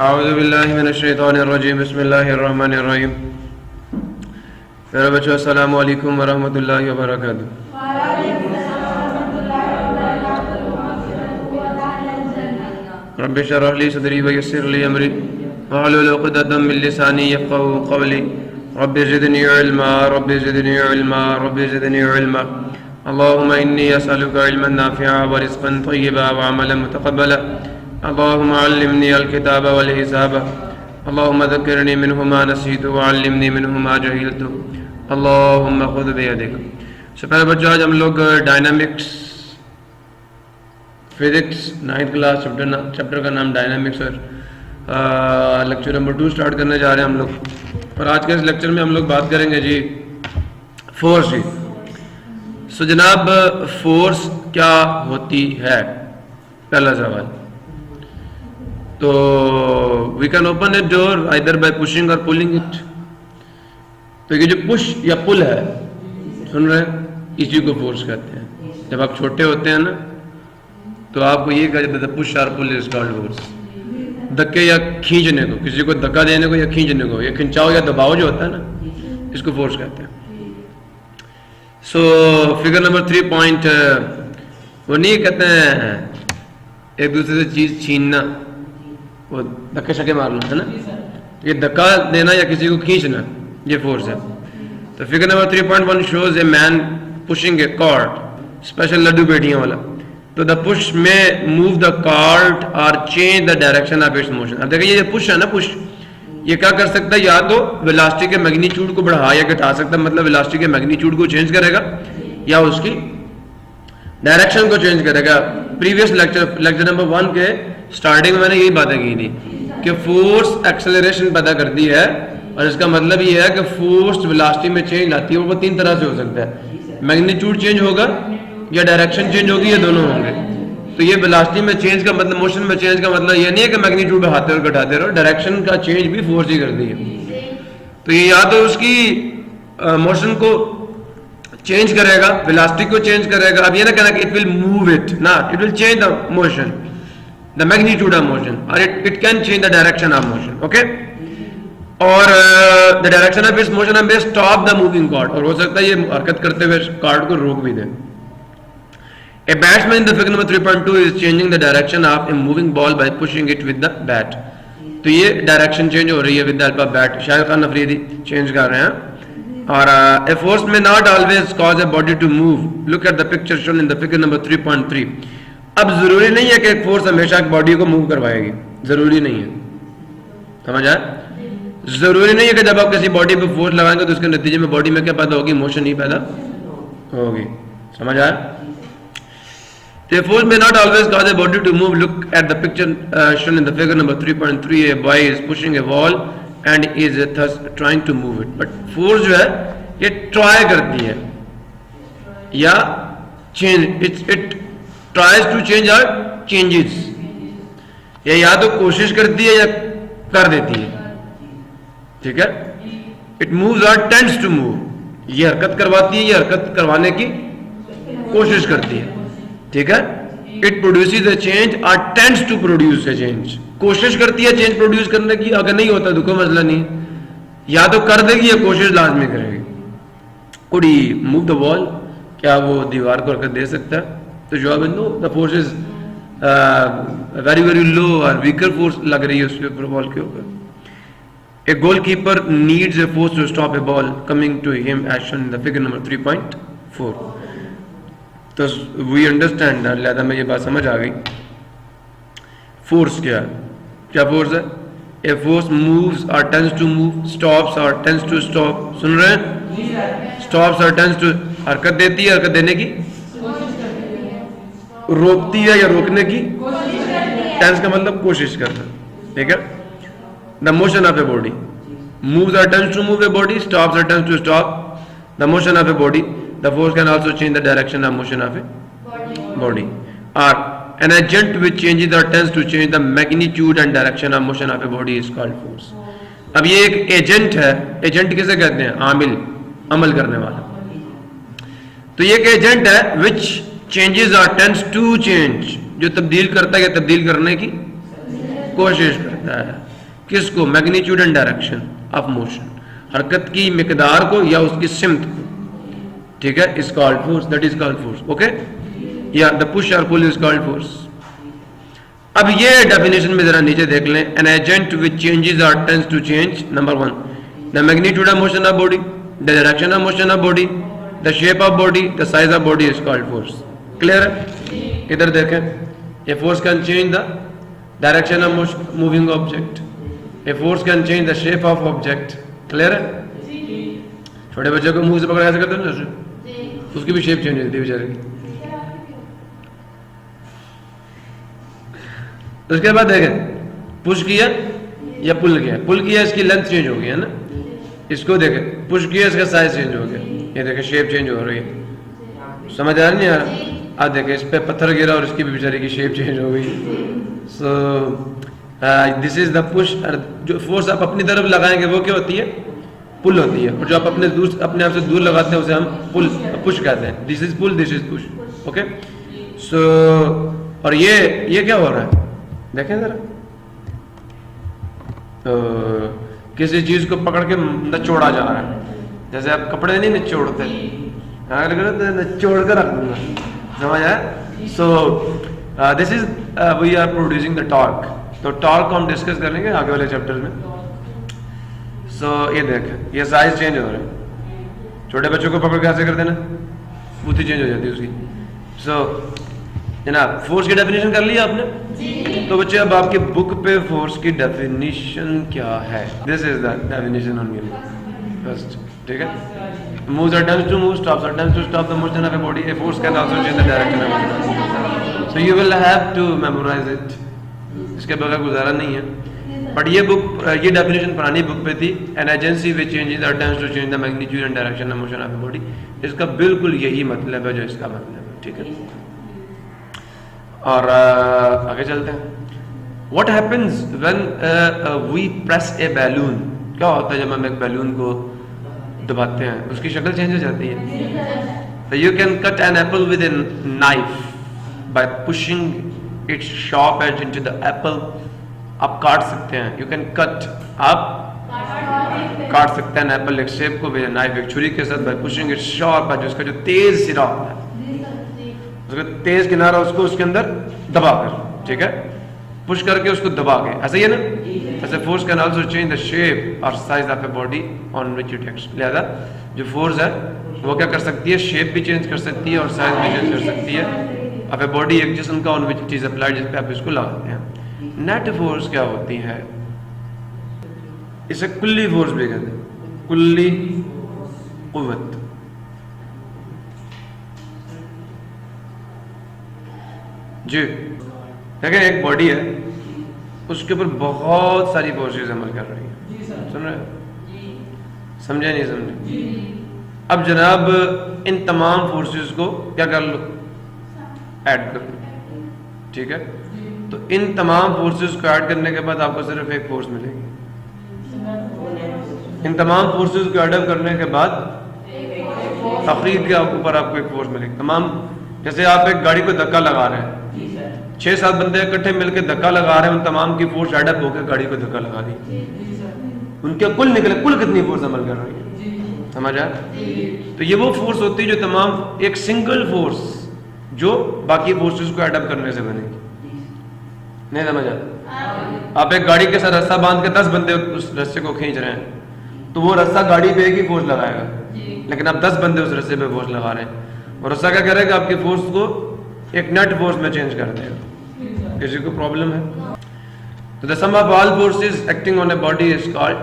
اعوذ باللہ من الشیطان الرجیم بسم اللہ الرحمن الرحیم. میرے بچوں السلام علیکم ورحمۃ اللہ وبرکاتہ. رب اشرح لي صدري ويسر لي امري واحلل عقدة من لساني يفقهوا قولي. رب زدني علما رب زدني علما رب زدني علما. اللهم اني اسالك علما نافعا ورزقا طيبا وعملا متقبلا. اللهم علمني الكتاب والحساب. اللهم ذكرني منه ما نسيت وعلمني منه ما جهلت. اللهم خذ بيدك. سب پہلے بچوں آج ہم لوگ dynamics physics 9th class chapter کا نام ڈائنامکس اور لیکچر نمبر 2 سٹارٹ کرنے جا رہے ہیں ہم لوگ. اور آج کے اس لیکچر میں ہم لوگ بات کریں گے جی فورس کی. سو جناب فورس کیا ہوتی ہے؟ پہلا سوال. تو we can open it door either by pushing or pulling it. تو یہ جو پش یا پل ہے سن رہے ہیں اسی کو فورس کہتے ہیں. جب آپ چھوٹے ہوتے ہیں نا تو آپ کو یہ کہا جاتا ہے پش اور پل از کالڈ فورس. دھکے یا کھینچنے کو, کسی کو دھکا دینے کو یا کھینچنے کو, یا کھنچاؤ یا دباؤ جو ہوتا ہے نا اس کو فورس کہتے ہیں. سو فگر نمبر 3 پوائنٹ وہ نہیں کہتے ہیں ایک دوسرے سے چیز چھیننا, وہ دھکے شکے مارنا ہے نا, یہ دھکا دینا یا کسی کو کھینچنا یہ فورس ہے. تو figure number 3.1 shows a man pushing a cart, اسپیشل لڈو بیٹیاں والا. تو the push may move the cart or change the direction of its motion. اب دیکھیں یہ پش ہے نا, پش یہ کیا کر سکتا ہے, یا تو ویلاسٹی کے میگنیچیوڈ کو بڑھا یا گھٹا سکتا ہے, مطلب ویلاسٹی کے میگنیچیوڈ کو چینج کرے گا, یا اس کی ڈائریکشن کو چینج کرے گا. پریویس لیکچر نمبر 1 کے سٹارٹنگ میں نے یہی باتیں کی تھی کہ فورس ایکسلریشن پیدا کرتی ہے, اور اس کا مطلب یہ ہے کہ فورس ویلاسٹی میں چینج لاتی ہے. اور وہ 3 طرح سے ہو سکتا ہے, میگنیچیوڈ چینج ہوگا یا ڈائریکشن چینج ہوگی, یا دونوں ہوں گے. تو یہ ویلاسٹی میں چینج کا مطلب, موشن میں چینج کا مطلب یہ نہیں ہے کہ میگنیچیوڈ بڑھاتے اور گھٹاتے رہو, ڈائریکشن کا چینج بھی فورس ہی کرتی ہے. تو یہ یا تو اس کی موشن کو چینج کرے گا, ویلاسٹی کو چینج کرے گا. اب یہ نہ کہنا کہ اٹ ول موو اٹ, نا, it will change the motion, the magnitude of motion, اور it can change the direction of motion. Okay, اور the direction of its motion may stop the moving card, اور ہو سکتا ہے یہ حرکت کرتے ہوئے کارڈ کو روک بھی دے. A batsman in the figure number 3.2 is changing the direction of a moving ball by pushing it with the bat. تو یہ ڈائریکشن چینج ہو رہی ہے with the help of bat. Shahid Khan Afridi change کر رہے ہیں. اور a force may not always cause a body to move. Look at the picture shown in the figure number 3.3. اب ضروری نہیں ہے کہ ایک فورس ہمیشہ ایک باڈی کو موو کروائے گی, ضروری نہیں ہے. سمجھ آئے؟ ضروری نہیں ہے کہ جب آپ کسی باڈی پہ فورس لگائیں گے تو اس کے نتیجے میں باڈی میں کیا پیدا ہوگی, موشن ہی پیدا ہوگی. سمجھ آئے؟ The force may not always cause a body to move. Look at the picture shown in the figure number 3.3. A boy is pushing a wall and is thus trying to move it. But force جو ہے یہ try کرتی ہے یا change, it tries to change or changes. یہ یا تو کوشش کرتی ہے یا کر دیتی ہے. ٹھیک ہے, it moves or tends to move. یہ حرکت کرواتی ہے, یہ حرکت کروانے کی کوشش کرتی ہے. ٹھیک ہے, it produces a change or tends to produce a change. کوشش کرتی ہے چینج پروڈیوس کرنے کی, اگر نہیں ہوتا تو کوئی مسئلہ نہیں, یا تو کر دے گی یا کوشش لازمی کرے گی. کوڈ ہی موو دا وال, کیا وہ دیوار کو حرکت دے سکتا ہے؟ تو جواب ہے no, the force is very very low اور ویکر فورس لگ رہی ہے اس کے اوپر, بال کے اوپر. A goal keeper needs a force to stop a ball coming to him as shown in the figure number 3.4. تو وی انڈرسٹینڈ, لہذا میں یہ بات سمجھ آ گئی فورس کیا ہے. کیا فورس ہے؟ A force moves or tends to move, stops or tends to stop. سن رہے ہیں؟ اسٹاپس اور ٹینس ٹو, حرکت دیتی ہے, حرکت دینے کی, روکتی ہے یا روکنے کی, ٹینس کا مطلب کوشش کرنا. ٹھیک ہے, the motion of a body moves or tends to move a body, stops or tends to stop the motion of a body. The force can also change the direction of motion of a body. Or an agent which changes or tends to change the magnitude and direction of motion of a body is called force. اب یہ ایک agent ہے. Agent کسے کہتے ہیں؟ عامل, عمل کرنے والا. تو یہ ایک ایجنٹ ہے which changes or tends to change, جو تبدیل کرتا ہے یا تبدیل کرنے کی کوشش کرتا ہے. کس کو؟ Magnitude and direction of motion, حرکت کی مقدار کو یا اس کی سمت کو. ٹھیک ہے، از called force, that is called force. Okay, یا دا پش اور پل از کالڈ فورس. اب یہ ڈیفینیشن میں ذرا نیچے دیکھ لیں. An agent which changes or tends to change. Number 1 the magnitude of motion of body, the direction of motion of body, the shape of body, the size of body is called force. Clear ہے؟ ادھر دیکھیں، a force can change the direction of moving object, a force can change the shape of object. Clear ہے؟ چھوٹے بچے کو منہ سے پکڑ ایسے کرتے ہیں نا، اس کی بھی شیپ چینج ہوتی ہے بیچارے کی. اس کے بعد دیکھیں، پش کیا یا پل کیا، پل کیا اس کی لینتھ چینج ہو گئی ہے نا. اس کو دیکھیں، پش کیا اس کا سائز چینج ہو گیا، یہ دیکھیں شیپ چینج ہو رہی ہے. سمجھ آ رہی نہیں آ رہا؟ اب دیکھیں اس پہ پتھر گرا اور اس کی بھی بیچارے کی شیپ چینج ہو گئی. سو دس از دا پش. جو فورس آپ اپنی طرف لگائیں گے وہ کیا ہوتی ہے؟ پل ہوتی ہے. اور جو آپ اپنے آپ سے دور لگاتے ہیں اسے ہم پش کہتے ہیں. دس از پل، دس از پش. اوکے، سو اور یہ کیا ہو رہا ہے دیکھیں ذرا. کسی چیز کو پکڑ کے نچوڑا جا رہا ہے، جیسے آپ کپڑے نہیں نچوڑتے، نچوڑ کر رکھ دوں گا. سمجھ آیا؟ So this is we are producing the torque. تو ٹارک کو ہم ڈسکس کریں گے آگے والے چیپٹر میں. سو یہ دیکھیں، یہ سائز چینج ہو رہا ہے. چھوٹے بچوں کو پکڑ کے ایسے کر دینا، بوتھی چینج ہو جاتی ہے اس کی. سو جناب فورس کی ڈیفینیشن کر لی آپ نے. تو بچے اب آپ کی بک پہ فورس کی ڈیفینیشن کیا ہے؟ This is the definition on your first. ٹھیک ہے، moves attempts to move, stops attempts to stop the motion of a body. A force can also change the direction of motion. So you will have to memorize it, اس کے بغیر گزارا نہیں ہے. But یہ بک، یہ ڈیفینیشن پرانی book پہ تھی. An agency which changes or tends to change the magnitude and direction of motion of a body. اس کا بالکل یہی مطلب ہے جو اس کا مطلب ہے. ٹھیک ہے، اور آگے چلتے ہیں. What happens when we press a balloon. کیا ہوتا ہے جب ہم ایک بیلون کو دباتے ہیں؟ اس کی شکل چینج ہو جاتی ہے. You can cut an apple with a knife by pushing its sharp edge into the apple. آپ کاٹ سکتے ہیں، یو کین کٹ، آپ کاٹ سکتے ہیں ایپل ایک شیپ کو ود اے نائف، ایک چھری کے ساتھ، by pushing its sharp edge. اس کا جو تیز سرا ہوتا ہے، اس کا تیز کنارہ، اس کو اس کے اندر دبا کر. ٹھیک ہے، پش کر کے اس کو دبا کے. ایسا ہی ہے نا؟ ایسے force can also change the shape or size of a body on which it acts. لہذا جو فورس ہے وہ کیا کر سکتی ہے؟ شیپ بھی چینج کر سکتی ہے اور سائز بھی چینج کر سکتی ہے آف اے باڈی، ایک جسم کا آن وچ اٹ از اپلائڈ، جس پہ آپ اس کو لگاتے ہیں. نیٹ فورس کیا ہوتی ہے؟ اسے کلی فورس بھی کہتے ہیں، کلی قوت. جی دیکھیں، ایک باڈی ہے، اس کے اوپر بہت ساری فورسز عمل کر رہی ہیں. سن رہے ہیں؟ سمجھے نہیں سمجھے؟ اب جناب ان تمام فورسز کو کیا کر لو؟ ایڈ کر لو. ٹھیک ہے، تو ان تمام فورسز کو ایڈ کرنے کے بعد آپ کو صرف ایک فورس ملے گی. ان تمام فورسز کو ایڈ اپ کرنے کے بعد تقریر کے اوپر آپ کو ایک فورس ملے گی. تمام، جیسے آپ ایک گاڑی کو دھکا لگا رہے ہیں، 6-7 بندے اکٹھے مل کے دھکا لگا رہے ہیں، ان تمام کی فورس ایڈ اپ ہو کے گاڑی کو دھکا لگا دی. ان کے کل نکلے، کل کتنی فورس عمل کر رہی ہے؟ سمجھ آیا؟ تو یہ وہ فورس ہوتی ہے جو تمام، ایک سنگل فورس جو باقی فورسز کو ایڈ اپ کرنے سے بنے گی. نہیں سمجھ آیا؟ آپ ایک گاڑی کے ساتھ رسہ باندھ کے 10 بندے اس رسے کو کھینچ رہے ہیں، تو وہ رسہ گاڑی پہ ایک ہی فورس لگائے گا، لیکن آپ 10 بندے اس رسے پہ فورس لگا رہے ہیں، اور رسہ کیا کرے گا؟ آپ کی فورس کو ایک نیٹ فورس میں چینج کر دے گا. کسی کو پرابلم ہے؟ تو the sum of all forces acting on a body is called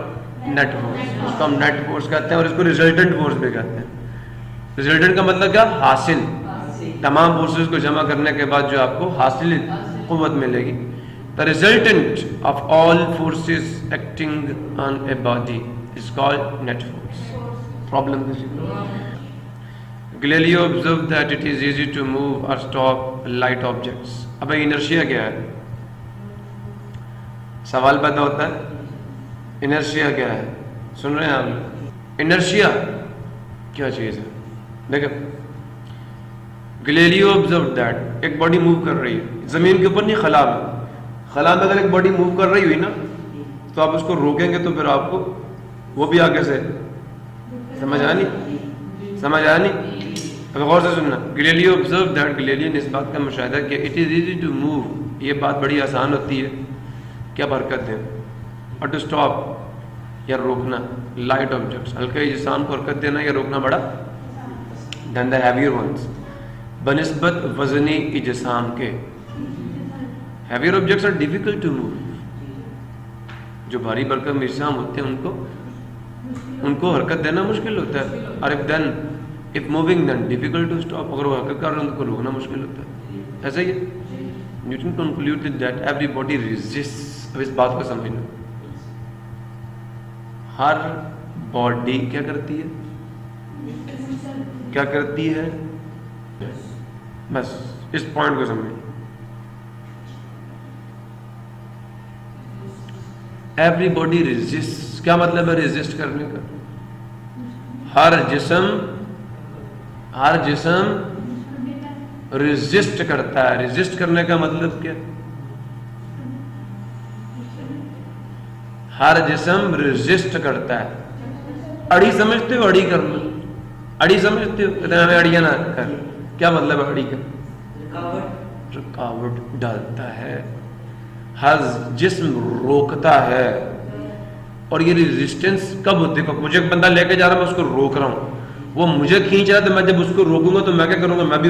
net force. اس کو ہم نیٹ فورس کہتے ہیں، اور اس کو ریزلٹنٹ فورس بھی کہتے ہیں. ریزلٹنٹ کا مطلب کیا؟ حاصل. تمام فورسز کو جمع کرنے کے بعد جو آپ کو حاصل قوت ملے گی. The resultant of all forces acting on a body is called net force. Problem کسی کو؟ Galileo observed that it is easy to move or stop light objects. اب انرشیا کیا ہے؟ سوال پیدا ہوتا ہے، انرشیا کیا ہے؟ سن رہے ہیں آپ؟ انرشیا کیا چیز ہے؟ دیکھیں، گلیلیو observed that ایک باڈی موو کر رہی ہے زمین کے اوپر، نہیں خلا میں. خلا میں اگر ایک باڈی موو کر رہی ہوئی نا، تو آپ اس کو روکیں گے تو پھر آپ کو وہ بھی آگے سے سمجھ آنی. اب غور سے سننا. گلیلیو observed that گلیلیو نے اس بات کا مشاہدہ کیا it is easy to move, یہ بات بڑی آسان ہوتی ہے کیا حرکت دیں اور to stop یا روکنا light objects, ہلکے اجسام کو حرکت دینا یا روکنا بڑا than the heavier ones, بنسبت وزنی اجسام کے. heavier objects are difficult to move, جو بھاری بھرکم اجسام ہوتے ہیں ان کو حرکت دینا مشکل ہوتا ہے. اور if moving then difficult to stop, اگر وہ حرکت کر رہے ہیں ان کو روکنا مشکل ہوتا ہے. ایسا ہی ہے. Newton concluded that every body resists. اب اس بات کو سمجھنا, ہر باڈی کیا کرتی ہے, بس اس پوائنٹ کو سمجھنا. ایوری باڈی ریزسٹ, کیا مطلب ہے ریزسٹ کرنے کا؟ ہر جسم ریزسٹ کرتا ہے. ریزسٹ کرنے کا مطلب کیا؟ ہر جسم ریزسٹ کرتا ہے. اڑی سمجھتے ہو؟ اڑی کرنا, اڑی سمجھتے ہو؟ کہتے ہیں ہمیں اڑیاں نہ کر. کیا مطلب ہے اڑی کا؟ رکاوٹ ڈالتا ہے. ہر جسم روکتا ہے. اور یہ ریزسٹنس کب ہوتی ہے؟ مجھے ایک بندہ لے کے جا رہا ہے, میں اس کو روک رہا ہوں, وہ مجھے کھینچ رہا ہے, تو میں جب اس کو روکوں گا تو میں کیا کروں گا؟ میں بھی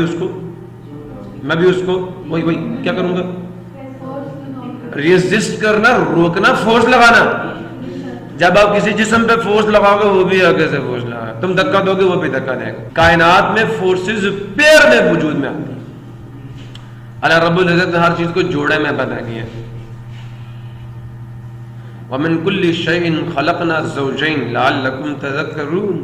اس کو وہی کیا کروں گا؟ ریزسٹ کرنا, روکنا, فورس لگانا. جب آپ کسی جسم پہ فورس لگاؤ گے وہ بھی آگے سے فورس لگائے, تم دھکا دو گے وہ بھی دھکا دے گا. کائنات میں فورسز پیر میں وجود میں آتی ہیں. اللہ رب العزت نے ہر چیز کو جوڑے میں پیدا کیا. وَمِن كُلِّ شَيْءٍ خَلَقْنَا زَوْجَيْنِ لَعَلَّكُمْ تَذَكَّرُونَ.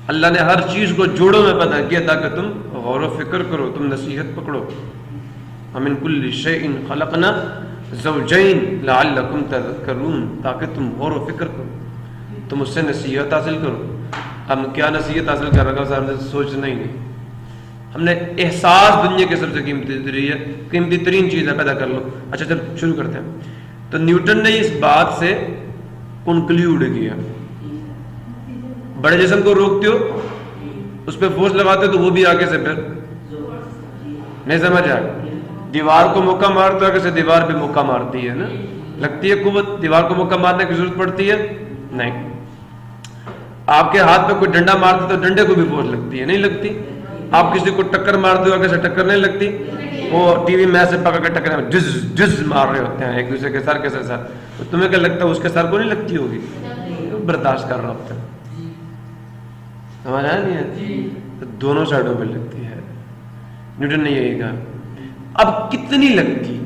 اللہ نے ہر چیز کو جوڑوں میں پیدا کیا تاکہ تم غور و فکر کرو, تم نصیحت پکڑو. وَمِن كُلِّ شَيْءٍ خَلَقْنَا زَوْجَيْنِ لَعَلَّكُمْ تَذَكَّرُونَ, تاکہ تم غور و فکر کرو, تم اس سے نصیحت حاصل کرو. ہم کیا نصیحت حاصل کر رہا ہے؟ ہم نے سوچنا ہی نہیں. ہم نے احساس دنیا کے سب سے قیمتی ترین چیز ہے, پیدا کر لو. اچھا چل شروع کرتے ہیں. تو نیوٹن نے اس بات سے کنکلیوڈ کیا, بڑے جسم کو روکتے ہو, اس پہ فورس لگاتے ہو تو وہ بھی آگے سے پھر نہیں سمجھ آئے. دیوار کو موقع مارتے ہو, آگے سے دیوار بھی موقع مارتی ہے نا, لگتی ہے قوت. دیوار کو موقع مارنے کی ضرورت پڑتی ہے نہیں. آپ کے ہاتھ پہ کوئی ڈنڈا مارتے تو ڈنڈے کو بھی فورس لگتی ہے نہیں لگتی. آپ کسی کو ٹکر مارتے ہو, آگے سے ٹکر نہیں لگتی. وہ ٹی وی میچ سے پکڑ کے ٹکر جز مار رہے ہوتے ہیں ایک دوسرے کے سر کے ساتھ, تو تمہیں کیا لگتا ہے اس کے سر کو نہیں لگتی ہوگی؟ برداشت کر رہا ہوتا ہے. سمجھ آیا نہیں ہے؟ تو دونوں سائڈوں پہ لگتی ہے. نیوٹن نے یہی کہا. اب کتنی لگتی,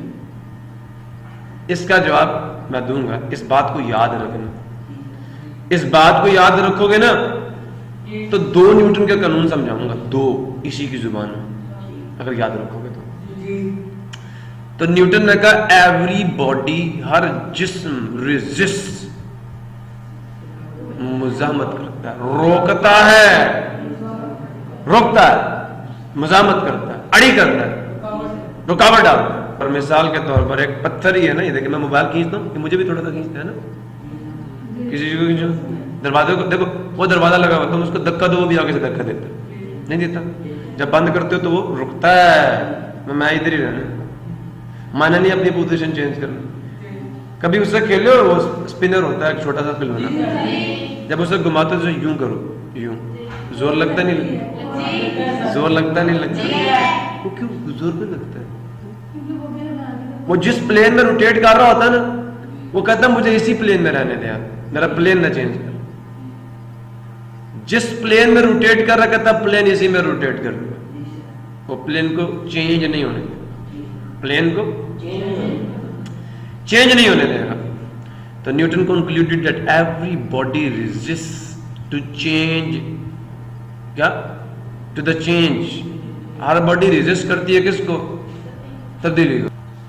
اس کا جواب میں دوں گا. اس بات کو یاد رکھنا, اس بات کو یاد رکھو گے نا تو 2 نیوٹن کے قانون سمجھاؤں گا, 2 اسی کی زبان میں, اگر یاد رکھو گے تو نیوٹن نے کہا ایوری باڈی, ہر جسم ریزسٹ, مزاحمت کرتا ہے, روکتا ہے, مزاحمت کرتا ہے, اڑی کرتا ہے, رکاوٹ ڈالتا ہے. اور مثال کے طور پر ایک پتھر ہی ہے نا, یہ دیکھیں میں موبائل کھینچتا ہوں, مجھے بھی تھوڑا سا کھینچتا ہے نا, کسی چیز کو کھینچو, دروازے کو دیکھو, وہ دروازہ لگا ہوا, تم اس کو دھکا دو وہ بھی آگے سے دھکا دیتا نہیں دیتا. جب بند کرتے ہو تو وہ رکتا ہے, میں ادھر ہی رہنا, مانا نہیں اپنی پوزیشن چینج کرنا. کبھی اس سے کھیلو, وہ اسپنر ہوتا ہے ایک چھوٹا سا کھلونا, جب اسے گھماتے تو یوں کرو, یوں, زور لگتا نہیں لگتا, زور لگتا نہیں لگتا. وہ کیوں زور پہ لگتا ہے؟ وہ جس پلین میں روٹیٹ کر رہا ہوتا ہے نا, وہ کہتا ہے مجھے اسی پلین میں رہنے دیا, میرا پلین نہ چینج کر. جس پلین میں روٹیٹ کر رہا کہتا پلین اسی میں روٹیٹ کر, وہ پلین کو چینج نہیں ہونے دے, پلین کو چینج نہیں ہونے دے گا. تو Newton concluded that every body resist to change, کیا ٹو دا چینج. ہر باڈی ریزسٹ کرتی ہے کس کو؟ تبدیلی کو.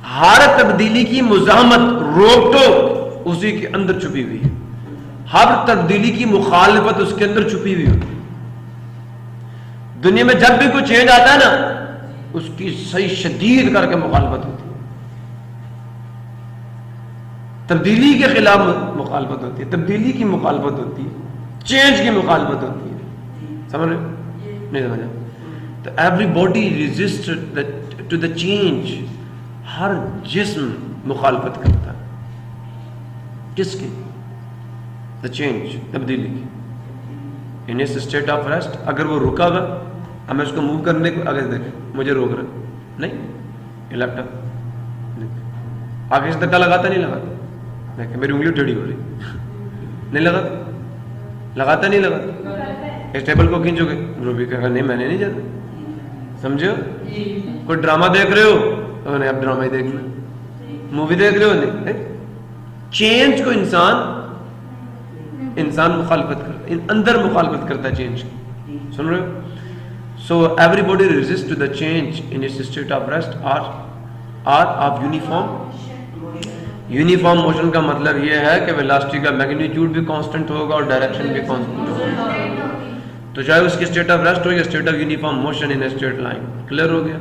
ہر تبدیلی کی مزاحمت, روک ٹوک اسی کے اندر چھپی ہوئی ہے. ہر تبدیلی کی مخالفت اس کے اندر چھپی ہوئی ہوتی. دنیا میں جب بھی کوئی چینج آتا ہے نا, اس کی صحیح شدید کر کے مخالفت ہوتی ہے. تبدیلی کے خلاف مخالفت ہوتی ہے, تبدیلی کی مخالفت ہوتی ہے, چینج کی مخالفت ہوتی ہے. سمجھ رہے نہیں سمجھا؟ تو every body resist to the change. ہر جسم مخالفت کرتا ہے. کس کی؟ دا چینج, تبدیلی کی. ان اس اسٹیٹ آف ریسٹ اگر وہ رکا ہوا, اب میں اس کو موو کرنے کو آگے دیکھ مجھے روک رہا نہیں, یہ لیپ ٹاپ آگے سے دھکا لگاتا نہیں لگاتا, دیکھیں میری انگلی ٹیڑھی ہو رہی نہیں لگاتا, لگاتا نہیں لگاتا. اس ٹیبل کو کھینچو گے, روبی کہا نہیں میں نے نہیں جانا. سمجھو, کوئی ڈرامہ دیکھ رہے ہو تو نہیں اب ڈرامہ ہی دیکھنا, مووی دیکھ رہے ہو نہیں. چینج کو انسان مخالفت کرتا ہے, اندر مخالفت کرتا ہے چینج کی. سن رہے ہو؟ So every body resist to the change in its state of rest or of uniform. Uniform motion کا مطلب یہ ہے کہ ویلاسٹی کا میگنیٹیوڈ بھی کانسٹنٹ ہوگا اور ڈائریکشن بھی کانسٹنٹ ہوگا. تو چاہے اس کی اسٹیٹ آف ریسٹ ہو یا state of uniform motion in straight line. Clear ہو گیا؟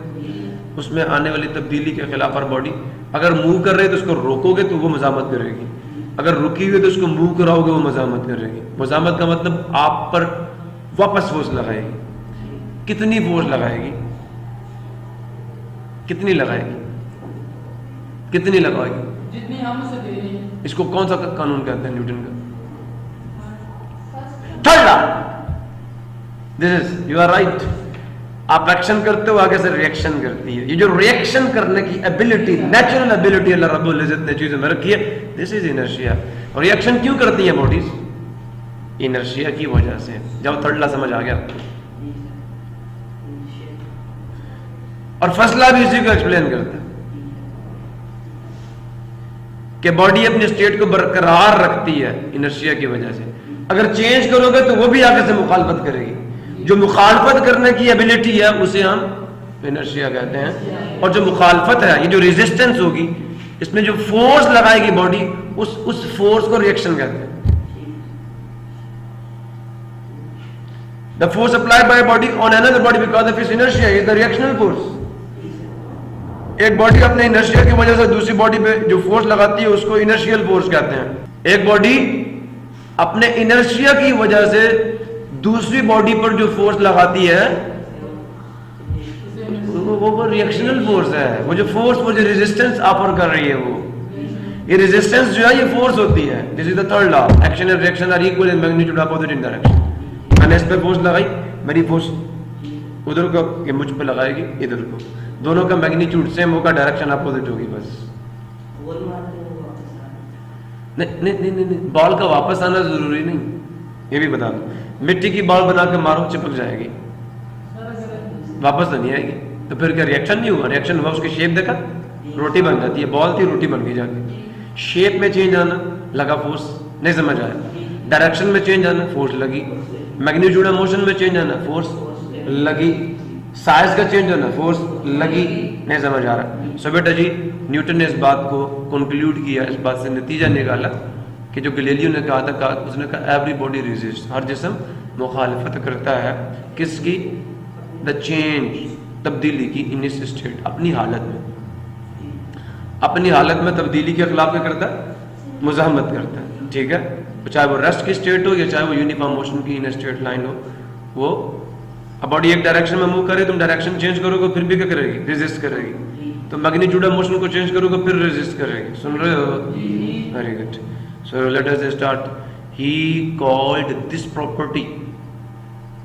اس میں آنے والی تبدیلی کے خلاف ہر باڈی اگر موو کر رہی ہے تو اس کو روکو گے تو وہ مزاحمت کرے گی, اگر رکی ہوئی تو اس کو موو کراؤ گے وہ مزاحمت کرے گی. مزاحمت کا مطلب آپ پر واپس فورس لگائے گی. کتنی فورس لگائے گی؟ کتنی لگائے گی؟ کتنی لگائے گی؟ جتنی ہم اسے دے رہے ہیں. اس کو کون سا قانون کہتے ہیں نیوٹن کا؟ Third law. This is you are right. آپ ایکشن کرتے ہو, آگے سے ریئیکشن کرتی ہے. یہ جو ریئیکشن کرنے کی ایبلٹی, نیچرل ایبلٹی اللہ رب العزت نے چیزوں میں رکھی ہے, دس از انرشیا. اور ریئیکشن کیوں کرتی ہیں باڈیز؟ انرشیا کی وجہ سے. جب تھرڈ لا سمجھ آ گیا. اور فرسٹ لا بھی اسی کو ایکسپلین کرتا ہے کہ باڈی اپنی اسٹیٹ کو برقرار رکھتی ہے انرشیا کی وجہ سے. اگر چینج کرو گے تو وہ بھی آگے سے مخالفت کرے گی. جو مخالفت کرنے کی ایبلٹی ہے اسے ہم انرشیا کہتے ہیں. اور جو مخالفت ہے, یہ جو ریزسٹنس ہوگی, اس میں جو فورس لگائے گی باڈی, اس فورس کو ریئیکشن کہتے ہیں. The force applied by a body on another body because of its inertia is the reactional force. ایک باڈی اپنے انرشیا کی وجہ سے دوسری باڈی پہ جو فورس لگاتی ہے اس کو انرشیل فورس کہتے ہیں. ایک باڈی اپنے انرشیا کی وجہ سے دوسری باڈی پر جو فورس لگاتی ہے وہ ریئیکشنل فورس ہے. وہ جو فورس, وہ جو ریزسٹنس آفر کر رہی ہے, وہ یہ ریزسٹنس جو ہے یہ فورس ہوتی ہے. This is the third law. Action and reaction are equal in magnitude opposite in direction. میں نے اس پہ فورس لگائی, میری فورس ادھر کو یہ مجھ پہ لگائے گی ادھر کو, دونوں کا میگنیٹیوڈ سیم ہوگا, ڈائریکشن اپوزٹ ہوگی. بس نہیں, بال کا واپس آنا ضروری نہیں. یہ بھی بتا دوں, مٹی کی بال بنا کے مارو چپک جائے گی, واپس تو نہیں آئے گی. تو پھر کیا ریئیکشن نہیں ہوا؟ ریئیکشن ہوا, اس کی شیپ دیکھا, روٹی بن جاتی ہے. بال تھی, روٹی بن گئی جا کے. شیپ میں چینج آنا, لگا فورس, نہیں سمجھ آیا. ڈائریکشن میں چینج آنا, فورس لگی. میگنیٹیوڈ موشن میں چینج آنا, فورس لگی. سائز کا چینج ہونا, فورس لگی. نہیں سمجھ آ رہا. سو بیٹا جی, نیوٹن نے اس بات کو کنکلوڈ کیا, اس بات سے نتیجہ نکالا کہ جو گلیلیو نے کہا تھا, اس نے کہا ایوری باڈی ریزسٹ, ہر جسم مخالفت کرتا ہے. کس کی؟ دا چینج, تبدیلی کی. ان اس اسٹیٹ, اپنی حالت میں, اپنی حالت میں تبدیلی کے خلاف کیا کرتا ہے؟ مزاحمت کرتا ہے. ٹھیک ہے, چاہے وہ ریسٹ کی اسٹیٹ ہو یا چاہے وہ یونیفارم موشن کی ان اسٹیٹ لائن ہو. وہ اب باڈی ایک ڈائریکشن میں موو کرے, تم ڈائریکشن چینج کرو گے پھر بھی کیا کرے گی؟ ریزسٹ کرے گی. تو میگنیٹیوڈ آف موشن کو چینج کرو گے پھر ریزسٹ کرے گی. سن رہے ہو؟ Very good. So let us start. He called this property,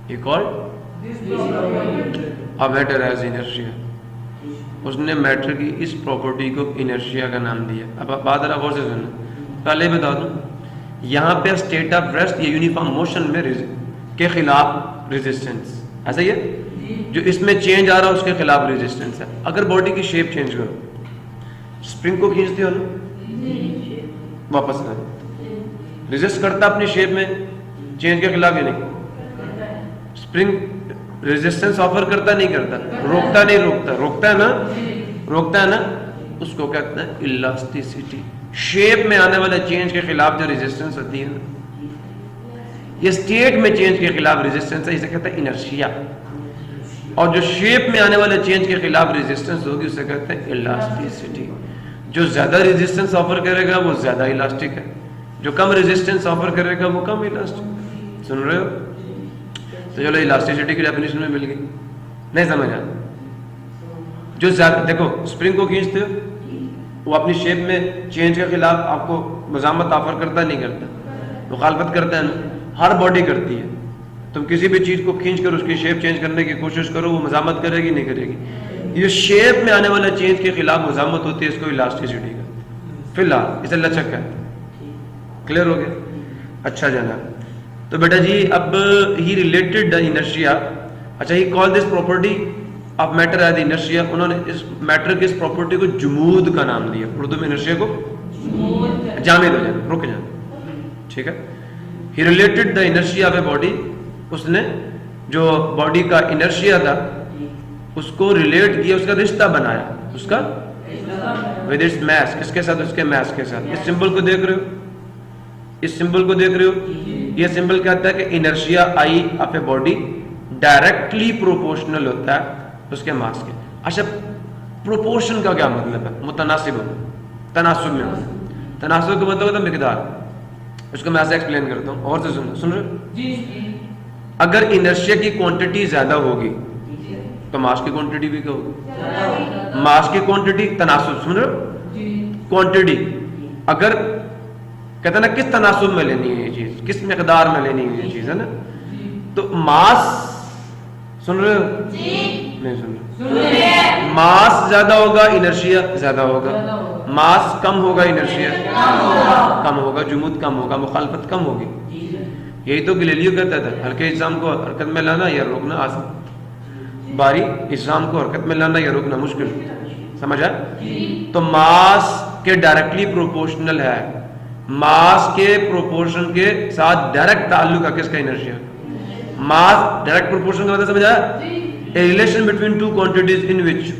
he called a matter as inertia. اس نے میٹر کی اس پراپرٹی کو انرشیا کا نام دیا. اب بات ذرا غور سے سننا. پہلے بتا دوں, یہاں پہ اسٹیٹ آف ریسٹ یا یونیفارم موشن میں کے خلاف ریزسٹنس, ایسا ہی ہے. جو اس میں چینج آ رہا ہے اس کے خلاف ریزسٹنس ہے. اگر باڈی کی شیپ چینج کرو, اسپرنگ کو کھینچتے ہو نا, واپس آ ریزسٹ کرتا اپنی شیپ میں, چینج کے خلاف. یا نہیں, اسپرنگ ریزسٹنس آفر کرتا نہیں کرتا, روکتا نہیں روکتا, روکتا ہے نا, روکتا ہے نا. اس کو کہتے ہیں الاسٹیسٹی. شیپ میں آنے والے چینج کے خلاف جو ریزسٹنس ہوتی ہے نا, یہ اسٹیٹ میں چینج کے خلاف ریزسٹنس ہے, اسے کہتے ہیں انرشیا. اور جو شیپ میں آنے والے چینج کے خلاف ریزسٹنس ہوگی اسے کہتے ہیں الاسٹیسٹی. جو زیادہ ریزسٹنس آفر کرے گا وہ زیادہ الاسٹک ہے, جو کم ریزسٹنس آفر کرے گا وہ کم الاسٹک. سن رہے ہو؟ تو چلو الاسٹیسٹی کی ڈیفینیشن میں مل گئی. نہیں سمجھا؟ جو زیادہ دیکھو اسپرنگ کو کھینچتے ہو وہ اپنی شیپ میں چینج کے خلاف آپ کو مزاحمت آفر کرتا ہے نہیں کرتا؟ مخالفت کرتا ہے نا, ہر باڈی کرتی ہے. تم کسی بھی چیز کو کھینچ کر اس کی شیپ چینج کرنے کی کوشش کرو, وہ مزاحمت کرے گی نہیں کرے گی. یہ شیپ میں آنے والا چینج کے خلاف مزاحمت ہوتی ہے, اس کو الاسٹیسٹی کا فی الحال اسے لچک ہے. کلیئر ہو گیا؟ اچھا جناب, تو بیٹا جی اب ہی ریلیٹڈ دا انرشیا. اچھا he call this property of matter as inertia. انہوں نے اس میٹر کی اس پراپرٹی کو جمود کا نام دیا. اردو میں انرشیا کو جامد ہو جانا, رک جانا, ٹھیک ہے. He related the inertia of a body. اس نے جو باڈی کا انرشیا تھا اس کو ریلیٹ کیا, اس کا رشتہ بنایا, اس کا ود اٹس میس. کس کے ساتھ؟ اس کے میس کے ساتھ. اس سمبل کو دیکھ رہے ہو, اس سمبل کو دیکھ رہے ہو, یہ سمبل کہتا ہے کہ inertia I of a body directly proportional ہوتا ہے اس کے ماس کے. اچھا پروپورشن کا کیا مطلب ہے؟ متناسب ہونا, تناسب میں ہونا. تناسب کا مطلب ہوتا ہے مقدار. اس کو میں ایسے ایکسپلین کرتا ہوں, اور سے سن رہے. اگر انرشیا کی کوانٹٹی زیادہ ہوگی تو ماس کی کوانٹٹی بھی کیا ہوگی؟ ماس کی کوانٹٹی تناسب. سن رہے؟ کوانٹٹی اگر کہتے ہیں نا کس تناسب میں لینی ہے یہ چیز, کس مقدار میں لینی ہے یہ چیز, ہے نا. تو ماس سن رہے ہو؟ نہیں سن رہے. ماس زیادہ ہوگا انرشیا زیادہ ہوگا, ماس کم ہوگا انرشیا کم ہوگا, جمود کم ہوگا, مخالفت کم ہوگی. یہی تو گلیلیو کہتا تھا, ہلکے اجسام کو حرکت میں لانا یا روکنا آسان, بھاری اجسام کو حرکت میں لانا یا روکنا مشکل. سمجھا؟ تو ماس کے ڈائریکٹلی پروپورشنل ہے. ماس کے پروپورشن کے ساتھ ڈائریکٹ تعلق ہے کس کا؟ انرشیا. ماس ڈائریکٹ پروپورشن کا مطلب سمجھا؟ A relation between two quantities in which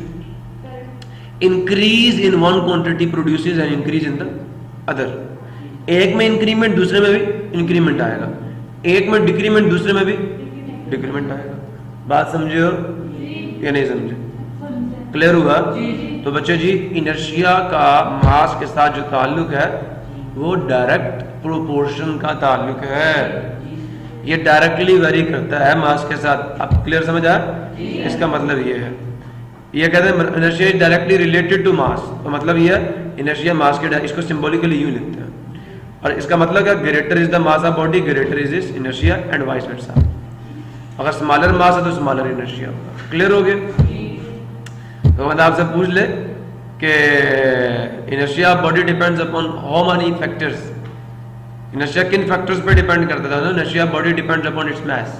increase in one quantity produces an increase in the other. ایک میں انکریمنٹ دوسرے میں بھی انکریمنٹ آئے گا, ایک میں ڈیکریمنٹ دوسرے میں بھی ڈیکریمنٹ آئے گا. بات سمجھے ہو یا نہیں سمجھے؟ کلیئر ہوا؟ تو بچے جی انرشیا کا ماس کے ساتھ جو تعلق ہے وہ ڈائریکٹ پروپورشن کا تعلق ہے. یہ ڈائریکٹلی ویری کرتا ہے ماس کے ساتھ. اب کلیئر سمجھا؟ اس کا مطلب یہ ہے, یہ کہتے ہیں inertia is directly related to mass. تو مطلب یہ ہے انرشیا ماس کے, اس کو سمبولیکلی یوں لکھتے ہیں, اور اس کا مطلب ہے greater is the mass of body greater is its inertia and vice versa. اگر اسمالر ماس ہے تو اسمالر انرشیا ہوگا. کلیئر ہو گیا؟ تو میں آپ سے پوچھ لے کہ inertia of body depends upon how many factors. Inertia کن فیکٹرز پہ ڈیپینڈ کرتا تھا؟ Inertia of body depends upon its mass.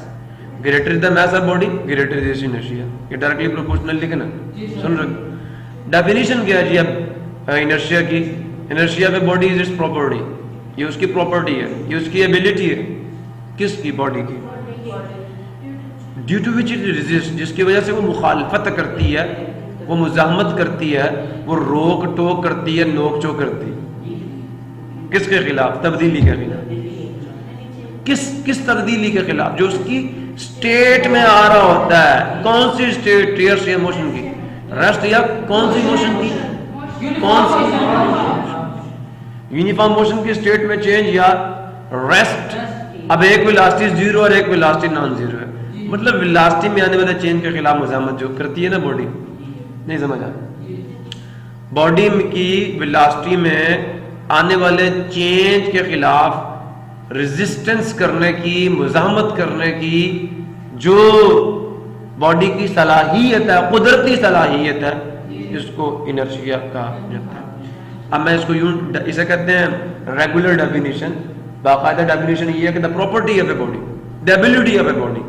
Greater is the mass of body greater is its inertia. یہ ڈائریکٹلی پروپورشنل لکھنا. سن رہے؟ ڈیفینیشن کیا ہے جی اب انرشیا کی؟ Inertia of body is its property. یہ اس کی پراپرٹی ہے, یہ اس کی ایبلٹی ہے. کس کی؟ باڈی کی. Due to which it resist, جس کی وجہ سے وہ مخالفت کرتی ہے, وہ مزاحمت کرتی ہے, وہ روک ٹوک کرتی ہے, نوک چوک کرتی ہے. کس کے خلاف؟ تبدیلی کے خلاف. کس تبدیلی کے خلاف؟ جو اس کی اسٹیٹ میں آ رہا ہوتا ہے. کون سی اسٹیٹ؟ ٹیئرس یا موشن کی, ریسٹ یا کون سی موشن کی؟ کون سی یونیفارم موشن کی اسٹیٹ میں چینج یا ریسٹ. اب ایک ویلاسٹی زیرو اور ایک ویلاسٹی نان زیرو ہے, مطلب ویلاسٹی میں آنے والے چینج کے خلاف مزاحمت جو کرتی ہے نا باڈی. نہیں سمجھا؟ باڈی کی ویلاسٹی میں آنے والے چینج کے خلاف ریزسٹنس کرنے کی, مزاحمت کرنے کی جو باڈی کی صلاحیت ہے, قدرتی صلاحیت ہے, اس کو انرشیا کہا جاتا ہے. اب میں اس کو یوں, اسے کہتے ہیں ریگولر ڈیفینیشن. باقاعدہ ڈیفینیشن یہ ہے کہ the property of a body, the ability of a body,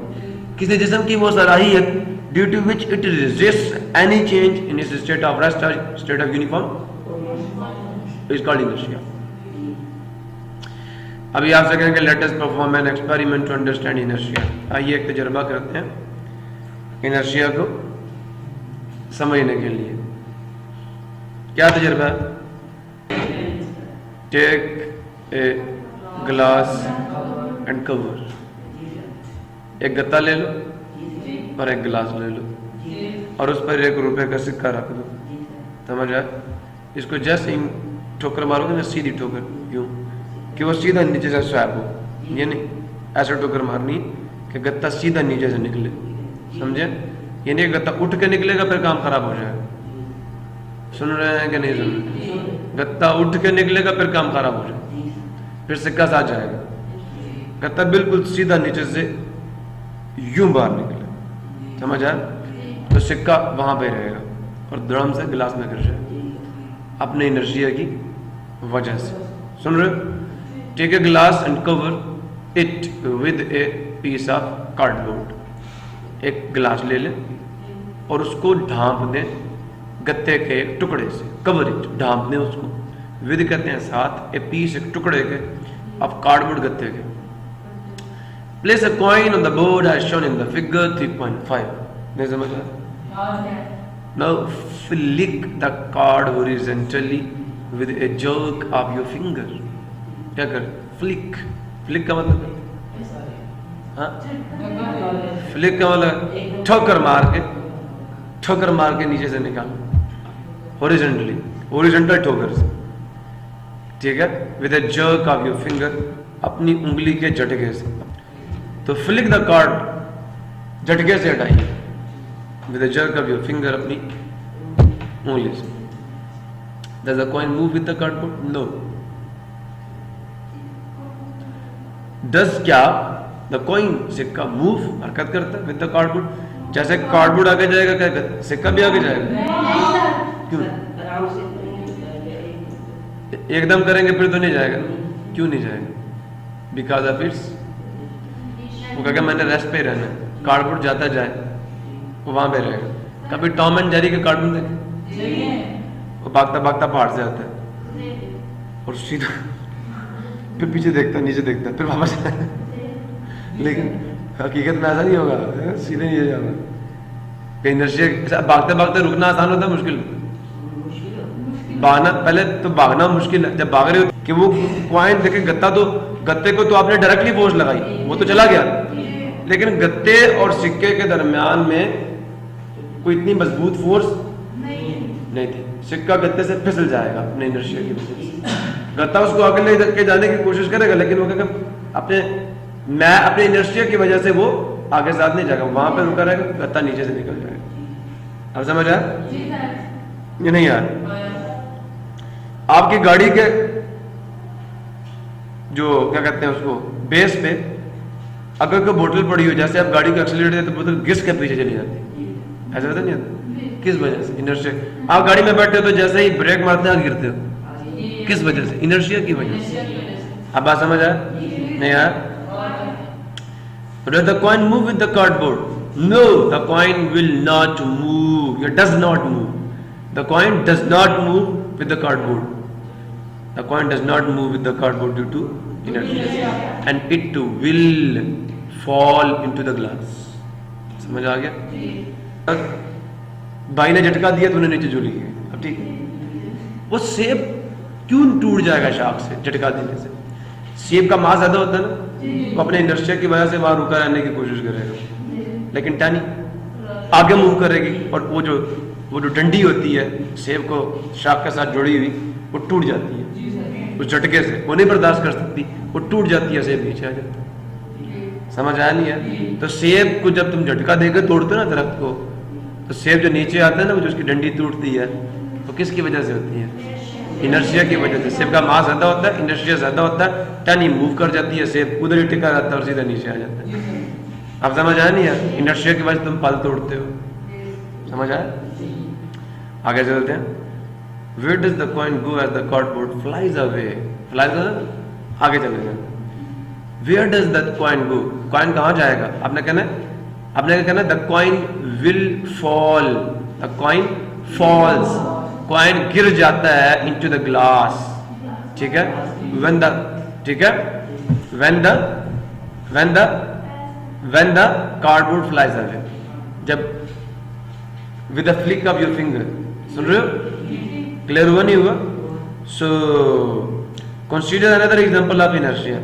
کسی جسم کی وہ صلاحیت due to which it resist any change in its state of rest or state of uniform is called inertia. ابھی آپ سے کہیں کہ let us perform an experiment to understand inertia. آئیے ایک تجربہ کرتے ہیں انرشیا کو سمجھنے کے لیے. کیا تجربہ ہے؟ ٹیک اے گلاس اینڈ کور. ایک گتا لے لو اور ایک گلاس لے لو اور اس پر 1 روپے کا سکہ رکھ دو. سمجھ آئے؟ اس کو جیسے ٹھوکر مارو گے نا سیدھی ٹھوکر یوں کہ وہ سیدھا نیچے سے سویپ ہو, یہ نہیں ایسے ٹھوکر مارنی کہ گتا سیدھا نیچے سے نکلے, سمجھے؟ یہ نہیں گتا اٹھ کے نکلے گا پھر کام خراب ہو جائے گا. سن رہے ہیں کہ نہیں سن رہے؟ گتا اٹھ کے نکلے گا پھر کام خراب ہو جائے گا, پھر سکہ ساتھ جائے گا. گتا بالکل سیدھا نیچے سے یوں باہر نکلے, سمجھ آیا؟ تو سکہ وہاں پہ رہے گا اور دڑم سے گلاس میں گر جائے گا اپنے انرجیا کی وجہ سے. سن رہے؟ Take a glass and cover it with a piece of cardboard. ایک گلاس لے لیں اور اس کو ڈھانپ دیں گتے کے ایک ٹکڑے سے. کور اٹ, ڈھانپ دیں اس کو. ود کہتے ہیں ساتھ, اے پیس ایک ٹکڑے کے آف کارڈ بورڈ گتے کے. Place a coin on the board as shown in the figure 3.5. نہیں سمجھ آیا؟ Now flick the card horizontally with a jerk of your finger. کیا کر؟ فلک. فلک کا مطلب ہاں فلک کا مطلب ٹھوکر مار کے نیچے سے نکال ہاریزونٹلی, ہاریزونٹل ٹھوکر سے, ٹھیک ہے؟ with a jerk of your finger, اپنی انگلی کے جھٹکے سے. تو فلک دا کارڈ جھٹکے سے ہٹائیے with a jerk of your finger, اپنی انگلی سے. Does the coin move with the cardboard? No. Does کیا the coin سکہ move حرکت کرتا ہے with the cardboard؟ جیسے کارڈ بورڈ آگے جائے گا کیا سکہ بھی آگے جائے گا؟ کیوں؟ ایک دم کریں گے پھر تو نہیں جائے گا. کیوں نہیں جائے گا؟ بیکاز آف اٹس, وہ کہا کہ میں نے ریسٹ پہ رہنا ہے. کارڈ بورڈ جاتا جائے وہ وہاں پہ رہے گا. کبھی ٹام اینڈ جیری کے کارٹون دیکھے؟ وہ بھاگتا بھاگتا پہاڑ سے آتا ہے اور سیدھا پھر پیچھے دیکھتا ہے, نیچے دیکھتا ہے, پھر واپس آتا ہے. لیکن حقیقت میں ایسا نہیں ہوگا, سیدھے نہیں جائے. کہیں نشے بھاگتے بھاگتے رکنا آسان ہوتا ہے مشکل؟ بھاگنا پہلے تو بھاگنا مشکل ہے. جب بھاگ رہے ہو کہ وہ کوائن دیکھے گتا, تو گتے کو تو آپ نے ڈائریکٹلی فورس لگائی, وہ تو چلا گیا, لیکن گتے اور سکے کے درمیان میں کوئی اتنی مضبوط فورس نہیں تھی. سکہ گتے سے پھسل جائے گا اپنے انرشیا کی وجہ سے. گتا اس کو آگے لے کے جانے کی کوشش کرے گا, لیکن وہ کہ اپنے انرشیا کی وجہ سے وہ آگے ساتھ نہیں جائے گا, وہاں پہ رکا رہے گا, گتا نیچے سے نکل جائے گا. اب سمجھ آیا یہ نہیں یار؟ آپ کی گاڑی کے جو کیا کہتے ہیں اس کو بیس پہ اگر کوئی بوتل پڑی ہو, جیسے آپ گاڑی کا ایکسیلریٹر دیتے تو بوتل گھس کے پیچھے چلی جاتی ہے, ایسا ہوتا نہیں ہوتا؟ کس وجہ سے؟ انرشیا. آپ گاڑی میں بیٹھتے ہو تو جیسے ہی بریک مارتے ہیں گرتے ہو, کس وجہ سے؟ انرشیا کی وجہ سے. اب بات سمجھ آیا نہیں آیا؟ Does the coin move with the cardboard? No, the coin will not move. It does not move. The coin does not move with the cardboard. The coin does not move with the cardboard due to inertia, and it will fall into the glass. سمجھ آ گیا؟ بھائی نے جھٹکا دیا تو انہیں نیچے جھولی گئی. اب ٹھیک ہے, وہ سیب کیوں ٹوٹ جائے گا شاخ سے جھٹکا دینے سے؟ سیب کا ماس زیادہ ہوتا ہے نا, وہ اپنے انرشیا کی وجہ سے وہاں رکا رہنے کی کوشش کرے گا, لیکن ٹہنی آگے موو کرے گی, اور وہ جو ڈنڈی ہوتی ہے سیب کو شاخ کے ساتھ جڑی ہوئی, وہ ٹوٹ جاتی ہے اس جھٹکے سے. وہ نہیں برداشت کر سکتی, وہ ٹوٹ جاتی ہے, سیب نیچے آ جاتا ہے. سمجھ آیا نہیں ہے؟ تو سیب کو جب تم جھٹکا دے کے توڑتے ہو نا درخت کو, تو سیب جو نیچے آتا ہے نا, وہ جو اس کی ڈنڈی ٹوٹتی ہے, وہ کس کی وجہ سے ہوتی ہے؟ انرشیا کی وجہ سے. سیب کا ماس زیادہ ہوتا ہے, انرشیا زیادہ ہوتا ہے, ٹہنی موو کر جاتی ہے, سیب ادھر ہی ٹکا رہتا ہے اور سیدھا نیچے آ جاتا ہے. اب سمجھ آیا نہیں ہے؟ انرشیا کی وجہ سے تم پھل توڑتے ہو. سمجھ آیا؟ آگے چلتے ہیں. Where does the coin go as the cardboard flies away? Flies away? آگے چلے جائیں. Where does that coin go? Coin کہاں جائے گا؟ آپ نے کہنا the coin will fall. The coin falls. Coin گر جاتا ہے into the glass. ٹھیک ہے؟ When the cardboard flies away. جب with a flick of your finger. سن رہے ہو؟ کلیئر ہوا نہیں ہوا؟ So consider another example of inertia.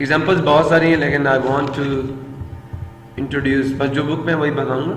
Examples بہت ساری ہیں, لیکن I want to introduce, بس جو بک میں وہی بتاؤں گا.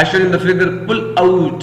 as shown in the figure, pull out,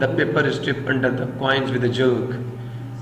the paper strip under the coins with a jerk,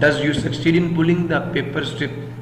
Does you succeed in pulling the paper strip,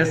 yes,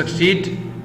succeed,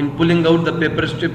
in pulling out the paper strip,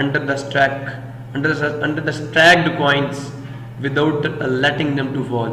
under the stacked coins without letting them to fall,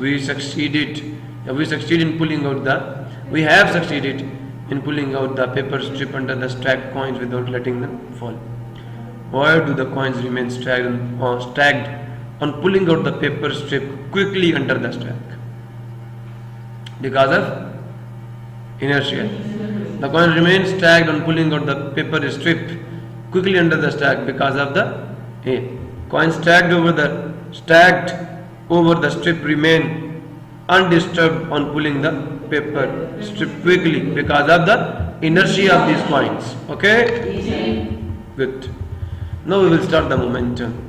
we have succeeded in pulling out the paper strip under the stacked coins without letting them fall. Why do the coins remain stacked on pulling out the paper strip quickly under the stack? Because of inertia. The coin remains stacked on pulling out the paper strip quickly under the stack because of the coin stacked over the strip remain undisturbed on pulling the paper strip quickly because of the inertia of these coins. Okay? Good. Now we will start the momentum.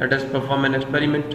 let us perform an experiment.